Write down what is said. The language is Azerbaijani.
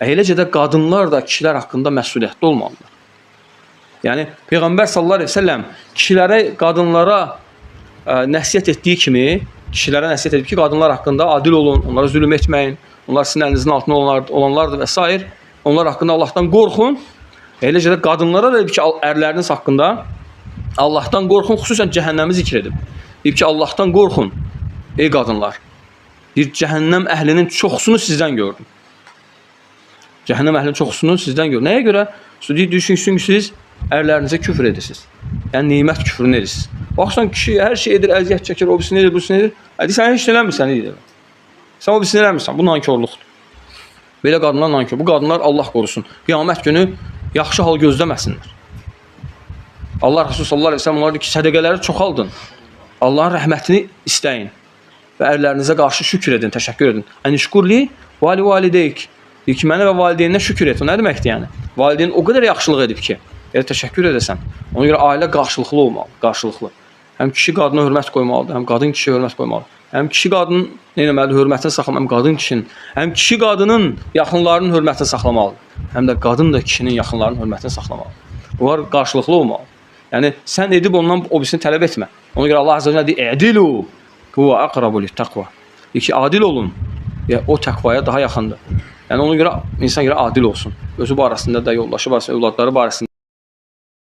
Eləcə də qadınlar da kişilər haqqında məsuliyyətli olmalıdır. Yəni Peyğəmbər sallallahu əleyhi və səlləm kişilərə, qadınlara nəsihət etdiyi kimi, kişilərə nəsihət edib ki, qadınlar haqqında adil olun, onlara zülm etməyin, onlar sizin əlinizin altında olanlardır və s. Onlar haqqında Allahdan qorxun. Eləcə də qadınlara da deyib ki, ərləriniz haqqında Allahdan qorxun, xüsusən cəhənnəmi zikr edib. Deyib ki, Allahdan qorxun, ey qadınlar. Bir cəhənnəm əhlinin çoxsunu sizdən gördüm. Cəhənnəm əhlinin çoxsunu sizdən gördüm. Nəyə görə? Düşünsün ki, siz ərlərinizə küfr edirsiniz. Yəni, nimət küfrünü edirsiniz. Baxsan, kişi hər şey edir, əziyyət çəkir, o birisini edir, bu birisini edir. Sən heç eləmirsən, edir. Sən o birisini eləmirsən, bu nankorluqdur. Belə qadınlar nankor. Bu qadınlar Allah qorusun. Qiyamət günü yaxşı hal gözləməsinlər. Allah Resulü sallallahu əleyhi və səlləm onlardır ki, sədəqələri çoxaldın. Allahın rəhmətini istəyin və ərlərinizə qarşı şükür edin, təşəkkür edin. Ənişkurli vali valideyk. Deyir ki, mənə və valideyninə şükür et. O nə deməkdir yəni? Valideyn o qədər yaxşılıq edib ki, təşəkkür edəsən. Ona görə ailə qarşılıqlı olmalı, qarşılıqlı. Həm kişi qadına hörmət qoymalıdır, həm qadın kişiyə hörmət qoymalıdır. Həm kişi qadının nə etməlidir, hörmətini saxlamalıdır, həm qadın kişinin. Həm kişi qadının yaxınlarının hörmətini saxlamalıdır. Həm də qadın da kişinin yaxınlarının hörmətini saxlamalıdır. Bunlar qarşılıqlı olmalı. Yəni sən edib ondan o birisini tələb etmə. Ona görə Allah Azza və Cəllə deyir: "Ədilu huve aqrabu lit-taqva." Deyir ki, adil olun. O təqvaya daha yaxındır. Yəni ona görə insan görə adil olsun. Özü barəsində də, yoldaşı barəsində, övladları barəsində